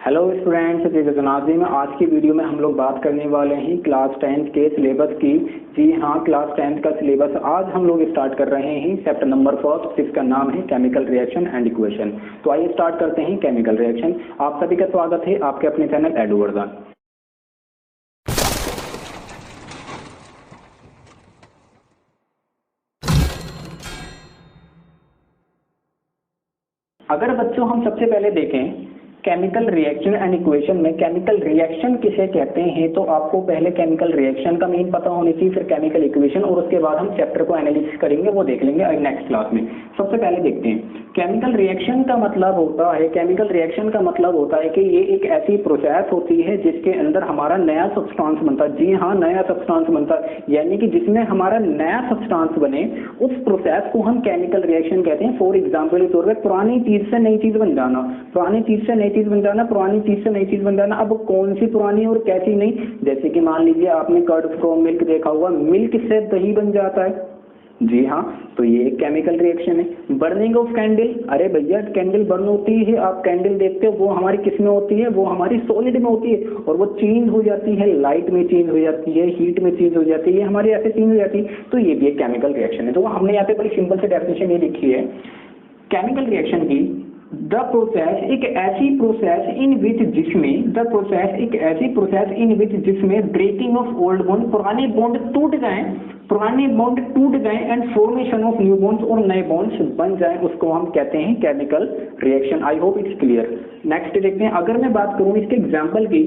Hello students, this is Nazim. आज की video में हम लोग बात करने वाले हैं क्लास 10th के सिलेबस की। जी हाँ, क्लास 10th का सिलेबस आज हम लोग स्टार्ट कर रहे हैं चैप्टर नंबर 1 जिसका नाम है केमिकल रिएक्शन एंड इक्वेशन। तो आइए स्टार्ट करते हैं केमिकल रिएक्शन। आप सभी का स्वागत है आपके अपने चैनल एडुवर्धन। अगर बच्चों हम सबसे पहले देखें केमिकल रिएक्शन एंड इक्वेशन में केमिकल रिएक्शन किसे कहते हैं, तो आपको पहले केमिकल रिएक्शन का मीन पता होनी चाहिए, फिर केमिकल इक्वेशन, और उसके बाद हम चैप्टर को एनालिसिस करेंगे, वो देख लेंगे नेक्स्ट क्लास में। सबसे पहले देखते हैं केमिकल रिएक्शन का मतलब होता है, केमिकल रिएक्शन का मतलब होता है कि ये एक ऐसी प्रोसेस होती है जिसके अंदर हमारा नया सब्सटेंस बनता है। जी हाँ, नया सब्सटेंस बनता है, यानी कि जिसमें हमारा नया सब्सटेंस बने उस प्रोसेस को हम केमिकल रिएक्शन कहते हैं। फॉर एग्जाम्पल के तौर पर पुरानी चीज से नई चीज बन जाना, पुरानी चीज से नई चीज बन जाना, पुरानी चीज से नई चीज बन जाना। अब कौन सी पुरानी और कैसी नहीं, जैसे कि मान लीजिए आपने कर्ड फ्रॉम मिल्क देखा हुआ, मिल्क से दही बन जाता है। जी हाँ, तो ये एक केमिकल रिएक्शन है। बर्निंग ऑफ कैंडल, अरे भैया कैंडल बर्न होती है, आप कैंडल देखते हो, वो हमारी किस में होती है, वो हमारी सॉलिड में होती है, और वो चेंज हो जाती है, लाइट में चेंज हो जाती है, हीट में चेंज हो जाती है, हमारी ऐसे चेंज हो जाती है। तो ये भी एक केमिकल रिएक्शन है। तो हमने यहाँ पे बड़ी सिंपल से डेफिनेशन ये लिखी है केमिकल रिएक्शन की। द प्रोसेस एक ऐसी प्रोसेस इन विच जिसमें, द प्रोसेस एक ऐसी प्रोसेस इन विच जिसमें ब्रेकिंग ऑफ ओल्ड बॉन्ड, पुराने बॉन्ड टूट जाएं, पुराने बॉन्ड टूट जाएं and formation of new bonds, और नए बॉन्ड्स बन जाएं, उसको हम कहते हैं chemical reaction. I hope it's clear. Next देखते हैं, अगर मैं बात करूं इसके एग्जाम्पल की,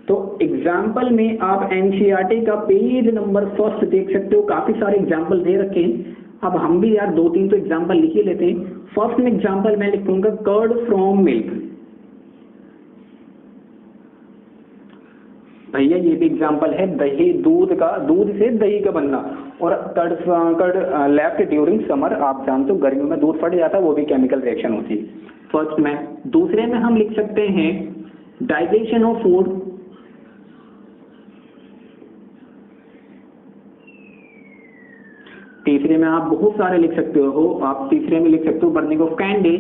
तो एग्जाम्पल में आप एनसीईआरटी का पेज नंबर 1 देख सकते हो, काफी सारे एग्जाम्पल दे रखे हैं। अब हम भी यार 2-3 तो एग्जाम्पल लिख ही लेते हैं। फर्स्ट में एग्जाम्पल मैं लिखूंगा कर्ड फ्रॉम मिल्क। भैया ये भी एग्जाम्पल है दही, दूध का, दूध से दही का बनना। और कर्ड लेफ्ट ड्यूरिंग समर, आप जानते हो गर्मियों में दूध फट जाता है, वो भी केमिकल रिएक्शन होती है फर्स्ट में। दूसरे में हम लिख सकते हैं डाइजेशन ऑफ फूड। तीसरे में आप बहुत सारे लिख सकते हो, आप तीसरे में लिख सकते हो burning of candle,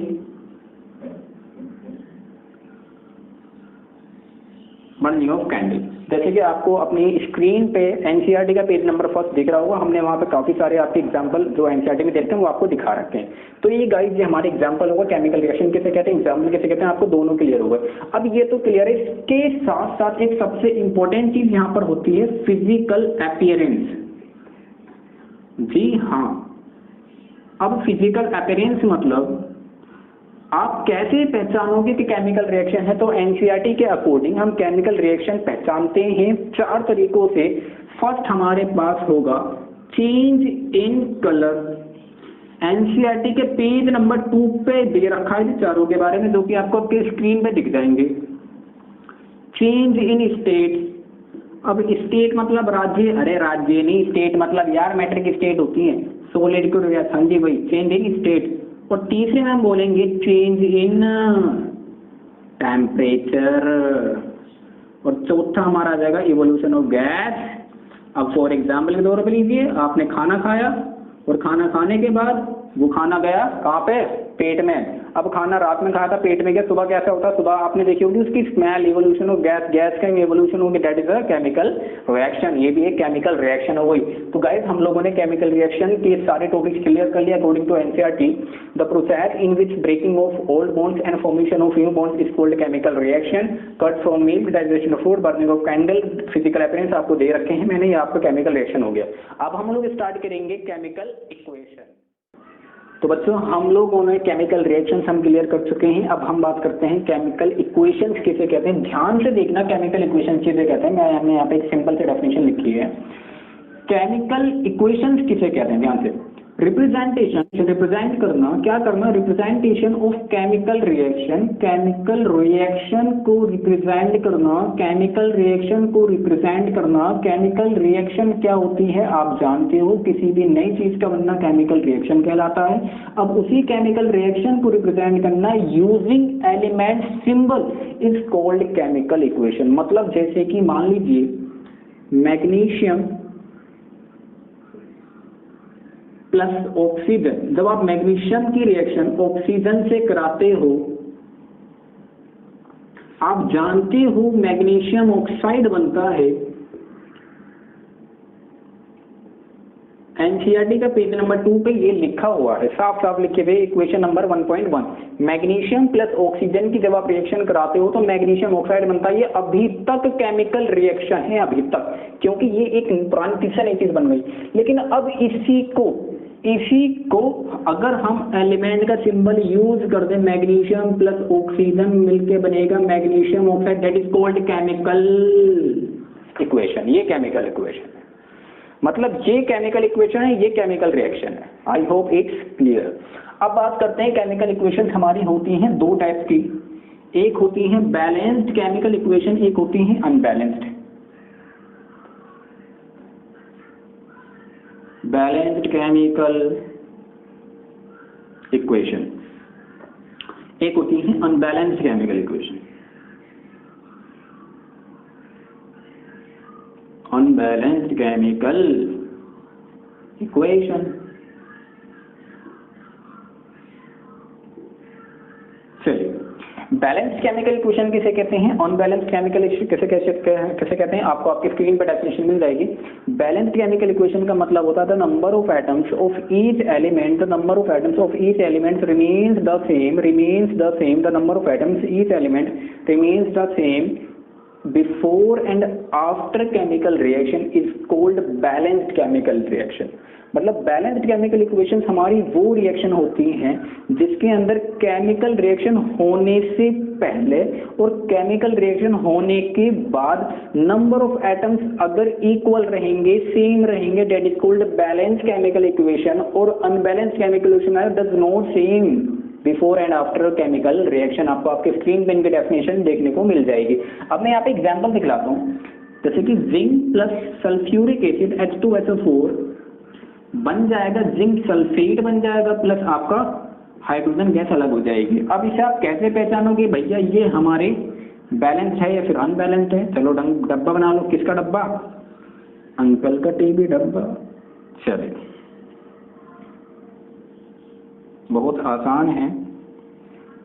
burning of candle. जैसे कि आपको अपनी स्क्रीन पे एनसीईआरटी का पेज नंबर 1 दिख रहा होगा, हमने वहां पे काफी सारे आपके एग्जांपल जो एनसीईआरटी में देखते हैं वो आपको दिखा रखे हैं। तो ये गाइस ये हमारे एग्जांपल होगा, केमिकल रिएक्शन किसे कहते हैं, एग्जांपल किसे कहते हैं, आपको दोनों क्लियर होगा। अब ये तो क्लियर है, इसके साथ साथ एक सबसे इंपॉर्टेंट चीज यहाँ पर होती है फिजिकल अपीयरेंस। जी हाँ, अब फिजिकल अपीयरेंस मतलब आप कैसे पहचानोगे कि केमिकल रिएक्शन है। तो एनसीईआरटी के अकॉर्डिंग हम केमिकल रिएक्शन पहचानते हैं 4 तरीकों से। फर्स्ट हमारे पास होगा चेंज इन कलर। एनसीईआरटी के पेज नंबर 2 पे दे रखा है चारों के बारे में, जो कि आपको आपके स्क्रीन पे दिख जाएंगे। चेंज इन स्टेट, अब स्टेट मतलब राज्य, अरे राज्य नहीं, स्टेट मतलब यार मैट्रिक स्टेट होती है, सॉलिड को हाँ जी वही, चेंज इन स्टेट। और तीसरे में हम बोलेंगे चेंज इन टेम्परेचर, और चौथा हमारा आ जाएगा इवोल्यूशन ऑफ गैस। अब फॉर एग्जाम्पल के तौर पर लीजिए, आपने खाना खाया और खाना खाने के बाद वो खाना गया कहाँ पे, पेट में। अब खाना रात में खाया था, पेट में गया, सुबह कैसा होता है, सुबह आपने देखी होगी उसकी smell, evolution of gas, gas का इवोल्यूशन होगी, that is a chemical reaction. ये भी एक केमिकल रिएक्शन हो गई। तो गाइस हम लोगों ने केमिकल रिएक्शन के सारे टॉपिक्स क्लियर कर लिया according to NCERT. The process in which breaking of old bonds and formation of new bonds is called chemical reaction. Curd from milk, digestion of food, burning of candle, physical appearance आपको दे रखे हैं मैंने, ये आपका chemical reaction हो गया। अब हम लोग स्टार्ट करेंगे केमिकल इक्वेशन। तो बच्चों हम लोगों ने केमिकल रिएक्शंस हम क्लियर कर चुके हैं। अब हम बात करते हैं केमिकल इक्वेशंस किसे कहते हैं। ध्यान से देखना केमिकल इक्वेशन किसे कहते हैं, मैंने यहाँ पे एक सिंपल से डेफिनेशन लिखी है। केमिकल इक्वेशंस किसे कहते हैं, ध्यान से रिप्रेजेंटेशन, रिप्रेजेंट करना, क्या करना, representation of chemical reaction, chemical reaction को रिप्रेजेंट करना, केमिकल रिएक्शन को रिप्रेजेंट करना। केमिकल रिएक्शन क्या होती है आप जानते हो, किसी भी नई चीज का बनना केमिकल रिएक्शन कहलाता है। अब उसी केमिकल रिएक्शन को रिप्रेजेंट करना using element symbol is called chemical equation. मतलब जैसे कि मान लीजिए मैग्नीशियम प्लस ऑक्सीजन, जब आप मैग्नीशियम की रिएक्शन ऑक्सीजन से कराते हो आप जानते हो मैग्नीशियम ऑक्साइड बनता है, एनसीईआरटी का पेज नंबर 2 पे ये लिखा हुआ है, साफ साफ लिखे हुए equation number 1.1, magnesium plus oxygen की जब आप रिएक्शन कराते हो तो मैग्नीशियम ऑक्साइड बनता है। ये अभी तक केमिकल रिएक्शन है अभी तक, क्योंकि ये एक पुरानी चीज बन गई। लेकिन अब इसी को अगर हम एलिमेंट का सिंबल यूज कर दें, मैग्नीशियम प्लस ऑक्सीजन मिलके बनेगा magnesium oxide, that is called chemical equation. ये केमिकल इक्वेशन है, मतलब ये केमिकल इक्वेशन है, ये केमिकल रिएक्शन है। आई होप इट्स क्लियर। अब बात करते हैं केमिकल इक्वेशन हमारी होती हैं दो टाइप की, एक होती है बैलेंस्ड केमिकल इक्वेशन, एक होती है अनबैलेंस्ड। बैलेंस्ड केमिकल इक्वेशन, एक होती है unbalanced chemical equation. Unbalanced chemical equation, चलिए बैलेंस्ड केमिकल इक्वेशन किसे कहते हैं, अनबैलेंस्ड केमिकल किसे कहते हैं, आपको आपकी स्क्रीन पर डेफिनेशन मिल जाएगी। बैलेंस्ड केमिकल इक्वेशन का मतलब होता है the number of atoms of each element, the number of atoms of each element remains the same, the number of atoms each element remains the same before and after chemical reaction is called balanced chemical reaction. मतलब balanced chemical equation हमारी वो reaction होती हैं जिसके अंदर chemical reaction होने से पहले और केमिकल रिएक्शन होने के बाद नंबर ऑफ एटम्स अगर इक्वल रहेंगे, सेम रहेंगे, that is called balanced chemical equation. और unbalanced chemical equation does not same before and after chemical reaction. आपको आपके स्क्रीन पे इनकी डेफिनेशन देखने को मिल जाएगी। अब मैं यहाँ पे एग्जांपल दिखलाता हूँ, जैसे कि zinc plus sulphuric acid H2SO4 बन जाएगा, जिंक सल्फेट बन जाएगा, प्लस आपका हाइड्रोजन गैस अलग हो जाएगी। अब इसे आप कैसे पहचानोगे भैया ये हमारे बैलेंस है या फिर अनबैलेंस्ड है? चलो डब्बा बना लो। किसका डब्बा? अंकल का टीबी डब्बा। चलिए बहुत आसान है,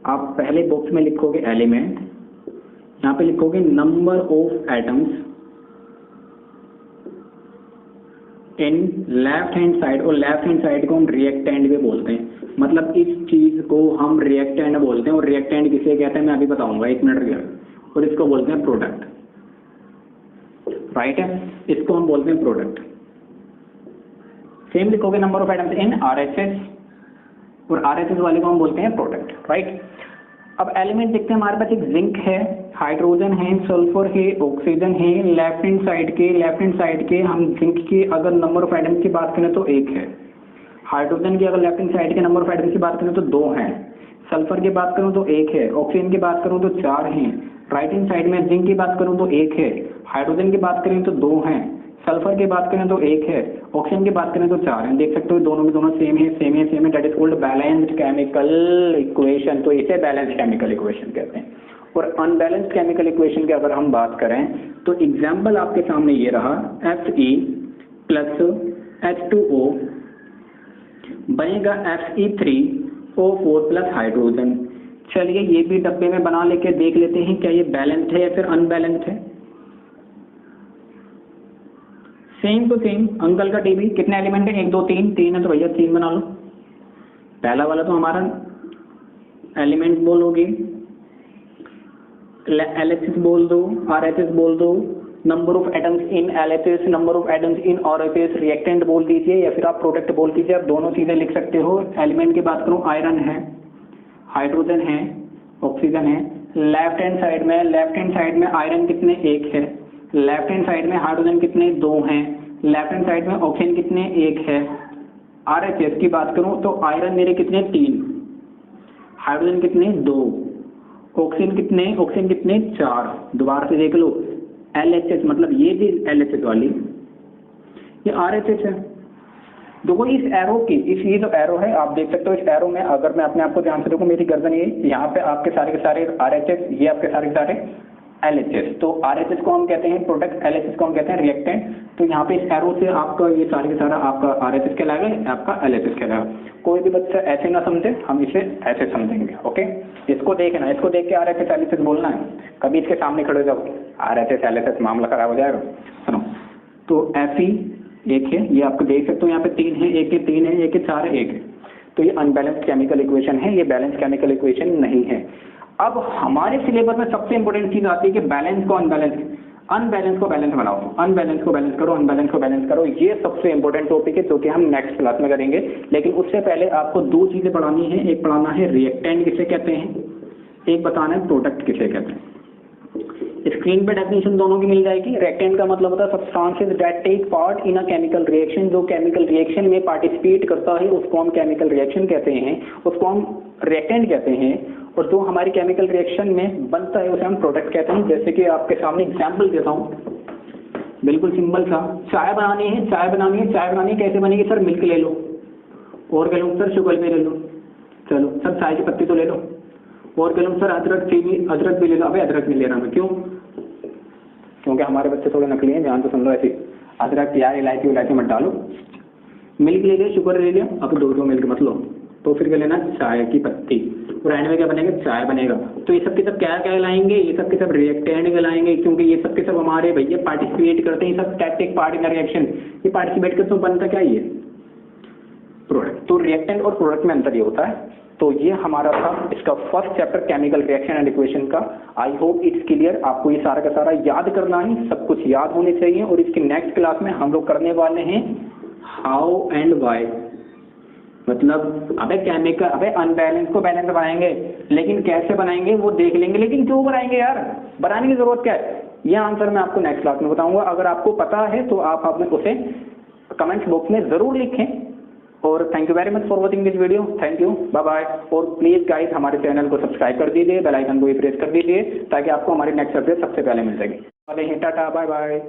आप पहले बॉक्स में लिखोगे एलिमेंट, यहाँ पे लिखोगे number of atoms in left hand side, और लेफ्ट हैंड साइड को हम रिएक्टेंट भी बोलते हैं। मतलब इस चीज को हम रिएक्टेंट बोलते हैं, और रिएक्टेंट किसे कहते हैं मैं अभी बताऊंगा, एक मिनट रुकिए। और इसको बोलते हैं प्रोडक्ट, राइट है, इसको हम बोलते हैं प्रोडक्ट। सेम लिखोगे number of atoms in RHS, और RHS वाले को हम बोलते हैं प्रोडक्ट, राइट। अब एलिमेंट देखते हैं, हमारे पास एक जिंक है, हाइड्रोजन है, सल्फर है, ऑक्सीजन है। लेफ्ट हैंड साइड के हम जिंक के अगर नंबर ऑफ एटम्स की बात करें तो 1 है, हाइड्रोजन की अगर लेफ्ट हैंड साइड के नंबर ऑफ एटम्स की बात करें तो 2 हैं, सल्फर की बात करूं तो 1 है, ऑक्सीजन की बात करूं तो 4 हैं, राइट हैंड साइड में जिंक की बात करूं तो 1 है, हाइड्रोजन की बात करें तो 2 हैं, सल्फर की बात करें तो 1 है, ऑक्सीजन की बात करें तो 4 हैं। देख सकते हो दोनों में दोनों सेम है, that is called balanced chemical equation. तो इसे बैलेंस्ड केमिकल इक्वेशन कहते हैं। और अनबैलेंस्ड केमिकल इक्वेशन की अगर हम बात करें तो एग्जाम्पल आपके सामने ये रहा, Fe प्लस H2O बनेगा Fe3O4 प्लस हाइड्रोजन। चलिए ये भी डब्बे में बना लेके देख लेते हैं क्या ये बैलेंस्ड है या फिर अनबैलेंस्ड है। सेम टू सेम, अंकल का टीबी, कितने एलिमेंट है? 1 2 3 है तो भैया 3 बना लो। पहला वाला तो हमारा एलिमेंट बोलोगे, LHS बोल दो, RHS बोल दो, number of atoms in LHS, number of atoms in RHS, reactant बोल दीजिए या फिर आप प्रोडक्ट बोल दीजिए। आप दोनों चीजें लिख सकते हो। एलिमेंट की बात करूं, आयरन है, हाइड्रोजन है, ऑक्सीजन है। लेफ्ट हैंड साइड में आयरन कितने? 1 है। लेफ्ट हैंड साइड में हाइड्रोजन कितने? 2 हैं। लेफ्ट हैंड साइड में ऑक्सीजन कितने? 1 है। RHS की बात करूं तो आयरन मेरे कितने? 3, हाइड्रोजन कितने? 2, ऑक्सीजन कितने? 4। दोबारा से देख लो, LHS मतलब ये भी LHS वाली, ये RHS है। देखो इस एरो की, ये जो एरो है आप देख सकते हो, इस एरो में अगर मैं अपने आप को ध्यान से देखूं, मेरी गर्दन ये, यहाँ पे आपके सारे के सारे RHS, ये आपके सारे के सारे LHS। तो RHS को हम कहते हैं प्रोडक्ट, LHS को हम कहते हैं रिएक्टेंट। तो यहाँ पे इस एरो से आपका ये सारे के सारा आपका RHS कहलाएगा, आपका LHS कहलाएगा। कोई भी बच्चा ऐसे ना समझे, हम इसे ऐसे समझेंगे। ओके, इसको देखना, इसको देख के RHS LHS बोलना है, कभी इसके सामने खड़े हो जाओ RHS LHS मामला खराब हो जाएगा। सुनो, तो Fe एक है, ये आपको देख सकते हो यहाँ पे 3 है, एक है, 3 है, एक है, 4 है, एक है। तो ये अनबैलेंस्ड केमिकल इक्वेशन है, ये बैलेंस केमिकल इक्वेशन नहीं है। अब हमारे सिलेबस में सबसे इंपॉर्टेंट चीज आती है कि बैलेंस को अनबैलेंस को बैलेंस बनाओ, अनबैलेंस को बैलेंस करो, अनबैलेंस को बैलेंस करो। ये सबसे इंपॉर्टेंट टॉपिक है जो कि हम नेक्स्ट क्लास में करेंगे। लेकिन उससे पहले आपको 2 चीजें पढ़ानी है, एक पढ़ाना है रिएक्टेंट किसे कहते हैं, एक बताना है प्रोडक्ट किसे कहते हैं। स्क्रीन पे डेफिनेशन दोनों की मिल जाएगी। रिएक्टेंट का मतलब होता है substances that take part in a chemical reaction, जो केमिकल रिएक्शन में पार्टिसिपेट करता है उसको हम केमिकल रिएक्शन कहते हैं, उसको हम रिएक्टेंट कहते हैं। और जो हमारी केमिकल रिएक्शन में बनता है उसे हम प्रोडक्ट कहते हैं। जैसे कि आपके सामने एग्जाम्पल देता हूँ, बिल्कुल सिंपल सा, चाय बनानी है, चाय बनानी है, कैसे बनेगी सर? मिल्क ले लो, और क्या लो सर? शुगर भी ले लो, चलो सर चाय की पत्ती तो ले लो, और क्या लो सर? अदरक, चीनी, अदरक भी ले लो। अबे अदरक नहीं ले रहा मैं, क्यों? क्योंकि हमारे बच्चे थोड़े नकली हैं, ध्यान तो सुन लो। ऐसे अदरक, प्याज, इलायची मत डालो। मिल्क ले लिया, शुगर ले लिया, अब 2 मिल्क मत लो, तो फिर क्या लेना? चाय की पत्ती। और एंड में क्या बनेगा? चाय बनेगा। तो ये सब के सब क्या कहलाएंगे? ये सब के सब रिएक्टेंट कहलाएंगे, क्योंकि ये सब के सब हमारे भैया पार्टिसिपेट करते हैं, सब टेक पार्ट इन रिएक्शन। ये पार्टिसिपेट करते तो बनता क्या? ये प्रोडक्ट। तो रिएक्टेंट और प्रोडक्ट में अंतर ये होता है। तो ये हमारा था इसका first chapter chemical reaction and equation का। I hope it's clear. आपको ये सारा का सारा याद करना है, सब कुछ याद होने चाहिए। और इसकी नेक्स्ट क्लास में हम लोग करने वाले हैं हाउ एंड व्हाई। मतलब अबे केमिकल, अबे अनबैलेंस को बैलेंस बनाएंगे, लेकिन कैसे बनाएंगे वो देख लेंगे। लेकिन क्यों बनाएंगे यार? बनाने की जरूरत क्या है? यह आंसर मैं आपको नेक्स्ट क्लास में बताऊंगा। अगर आपको पता है तो आप अपने उसे कमेंट बॉक्स में जरूर लिखें। और thank you very much for watching this video. Thank you, bye bye. और प्लीज गाइस हमारे चैनल को सब्सक्राइब कर दीजिए, बेल आइकन को भी प्रेस कर दीजिए, ताकि आपको हमारी नेक्स्ट अपडेट सबसे पहले मिल सके। Tata, bye bye.